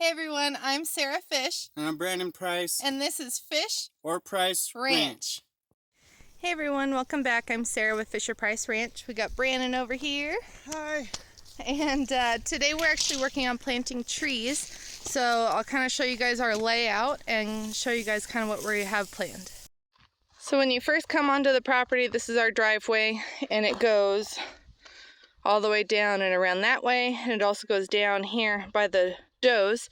Hey everyone, I'm Sarah Fish. And I'm Brandon Price. And this is Fish or Price Ranch. Hey everyone, welcome back. I'm Sarah with Fisher Price Ranch. We got Brandon over here. Hi. And today we're actually working on planting trees. So I'll kind of show you guys our layout and show you guys kind of what we have planned. So when you first come onto the property, this is our driveway and it goes all the way down and around that way. And it also goes down here by the does.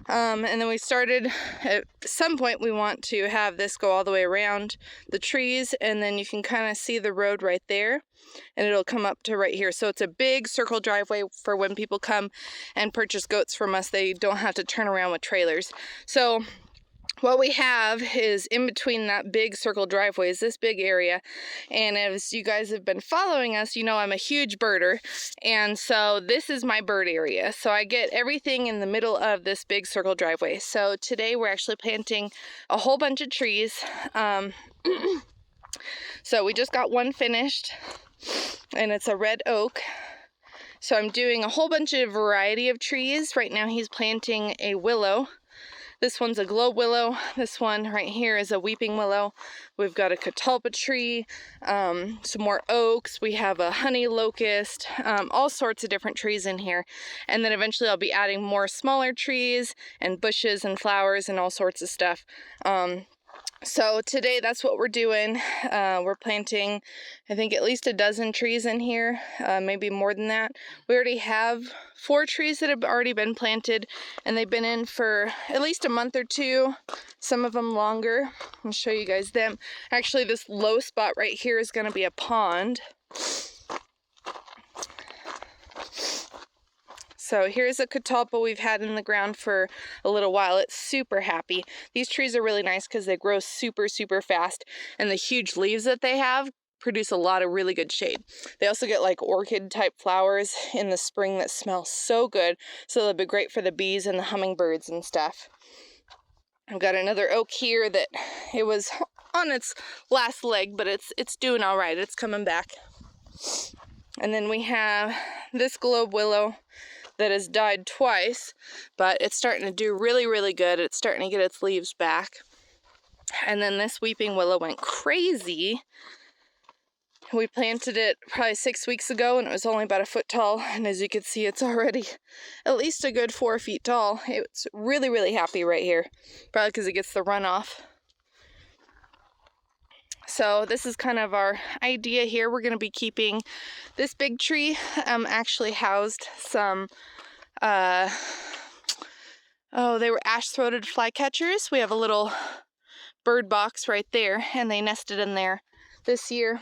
And then we started, at some point we want to have this go all the way around the trees, and then you can kind of see the road right there, and it'll come up to right here. So it's a big circle driveway for when people come and purchase goats from us. They don't have to turn around with trailers. So what we have is in between that big circle driveway is this big area, and as you guys have been following us, you know I'm a huge birder, and so this is my bird area. So I get everything in the middle of this big circle driveway. So today we're actually planting a whole bunch of trees. So we just got one finished, and it's a red oak. So I'm doing a whole bunch of variety of trees. Right now he's planting a willow. This one's a globe willow. This one right here is a weeping willow. We've got a catalpa tree, some more oaks. We have a honey locust, all sorts of different trees in here. And then eventually I'll be adding more smaller trees and bushes and flowers and all sorts of stuff. So today that's what we're doing. We're planting, I think, at least a dozen trees in here, maybe more than that. We already have 4 trees that have already been planted, and they've been in for at least a month or two, some of them longer. I'll show you guys them. Actually, this low spot right here is going to be a pond. So here's a catalpa we've had in the ground for a little while. It's super happy. These trees are really nice because they grow super fast, and the huge leaves that they have produce a lot of really good shade. They also get like orchid type flowers in the spring that smell so good, so they'll be great for the bees and the hummingbirds and stuff. I've got another oak here that it was on its last leg, but it's doing all right. It's coming back. And then we have this globe willow that has died twice, but it's starting to do really good. It's starting to get its leaves back. And then this weeping willow went crazy. We planted it probably 6 weeks ago, and it was only about a foot tall, and as you can see, it's already at least a good 4 feet tall. It's really happy right here, probably because it gets the runoff. So this is kind of our idea here. We're going to be keeping this big tree. Actually housed some, they were ash-throated flycatchers. We have a little bird box right there, and they nested in there this year.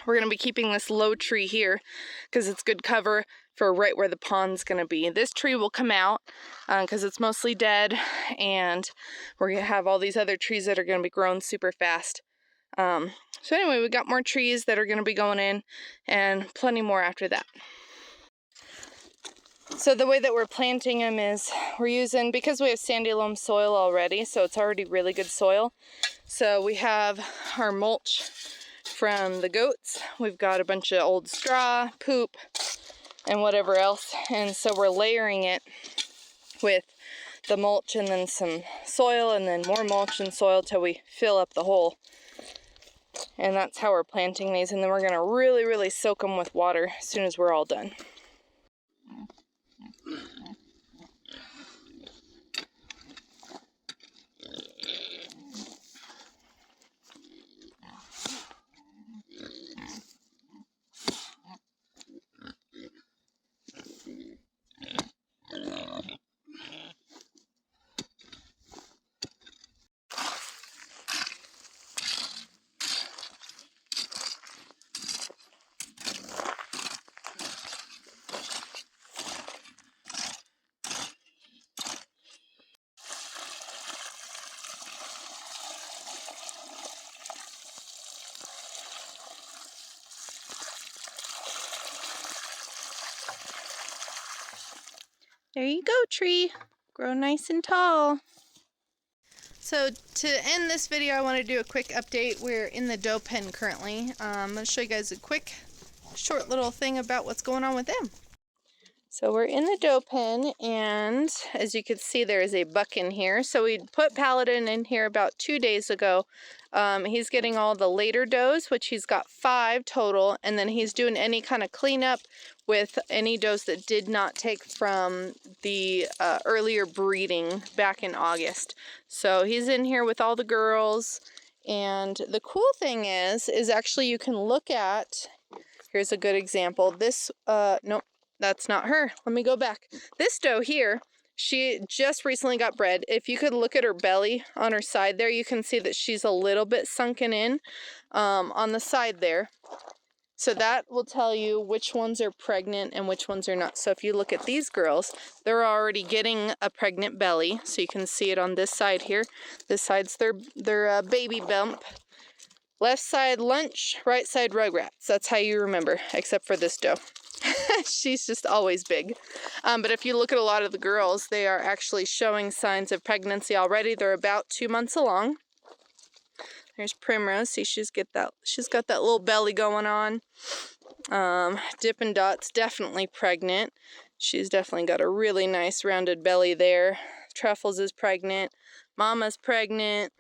We're going to be keeping this low tree here because it's good cover for right where the pond's going to be. This tree will come out because it's mostly dead, and we're going to have all these other trees that are going to be growing super fast. So anyway, we got more trees that are going to be going in, and plenty more after that. So the way that we're planting them is we're using, because we have sandy loam soil already, so it's already really good soil. So we have our mulch from the goats. We've got a bunch of old straw, poop, and whatever else. And so we're layering it with the mulch and then some soil and then more mulch and soil till we fill up the hole. And that's how we're planting these, and then we're going to really soak them with water as soon as we're all done. There you go, tree. Grow nice and tall. So to end this video, I want to do a quick update. We're in the doe pen currently. I'm going to show you guys a quick, short little thing about what's going on with them. So we're in the doe pen, and as you can see, there is a buck in here. So we put Paladin in here about 2 days ago. He's getting all the later does, which he's got 5 total, and then he's doing any kind of cleanup with any does that did not take from the earlier breeding back in August. So he's in here with all the girls, and the cool thing is actually you can look at, here's a good example. This, nope. That's not her. Let me go back. This doe here, she just recently got bred. If you could look at her belly on her side there, you can see that she's a little bit sunken in on the side there. So that will tell you which ones are pregnant and which ones are not. So if you look at these girls, they're already getting a pregnant belly. So you can see it on this side here. This side's their baby bump. Left side lunch, right side rugrats. That's how you remember, except for this doe. She's just always big. But if you look at a lot of the girls, they are actually showing signs of pregnancy already. They're about 2 months along. There's Primrose. See, she's got that little belly going on. Dippin' Dot's definitely pregnant. She's definitely got a really nice rounded belly there. Truffles is pregnant. Mama's pregnant.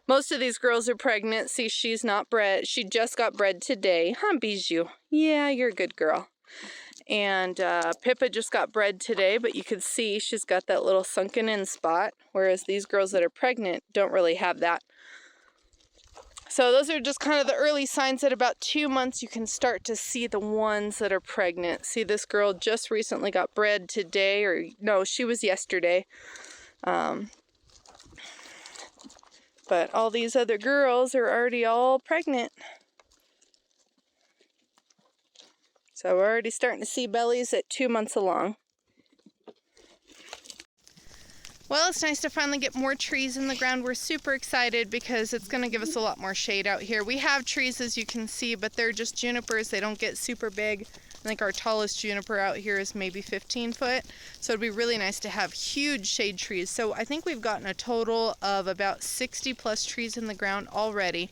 Most of these girls are pregnant. See, she's not bred. She just got bred today. Huh, Bijou? Yeah, you're a good girl. And Pippa just got bred today, but you can see she's got that little sunken in spot, whereas these girls that are pregnant don't really have that. So those are just kind of the early signs that about 2 months you can start to see the ones that are pregnant. See, this girl just recently got bred today, or no, she was yesterday. But all these other girls are already all pregnant. So we're already starting to see bellies at 2 months along. Well, it's nice to finally get more trees in the ground. We're super excited because it's going to give us a lot more shade out here. We have trees, as you can see, but they're just junipers. They don't get super big. I think our tallest juniper out here is maybe 15 foot. So it'd be really nice to have huge shade trees. So I think we've gotten a total of about 60 plus trees in the ground already.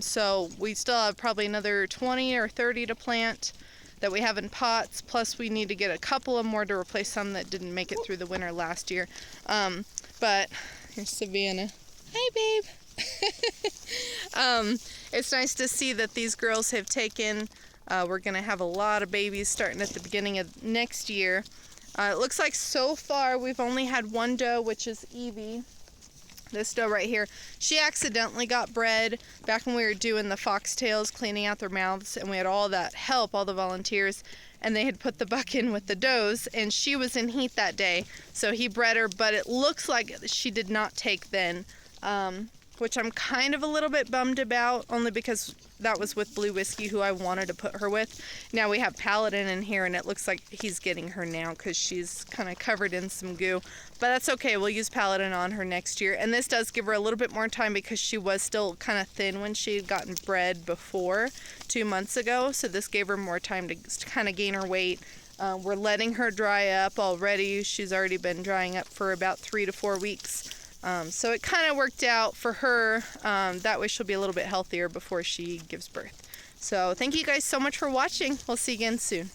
So we still have probably another 20 or 30 to plant that we have in pots, plus we need to get a couple of more to replace some that didn't make it through the winter last year. But here's Savannah. Hi, babe. It's nice to see that these girls have taken, we're going to have a lot of babies starting at the beginning of next year. It looks like so far we've only had one doe, which is Evie. This doe right here, she accidentally got bred back when we were doing the foxtails, cleaning out their mouths, and we had all that help, all the volunteers, and they had put the buck in with the does, and she was in heat that day, so he bred her, but it looks like she did not take then, which I'm kind of a little bit bummed about, only because that was with Blue Whiskey, who I wanted to put her with. Now we have Paladin in here, and it looks like he's getting her now because she's kind of covered in some goo. But that's okay. We'll use Paladin on her next year. And this does give her a little bit more time because she was still kind of thin when she had gotten bred before 2 months ago. So this gave her more time to kind of gain her weight. We're letting her dry up already. She's already been drying up for about 3 to 4 weeks. So it kind of worked out for her. That way she'll be a little bit healthier before she gives birth. So thank you guys so much for watching. We'll see you again soon.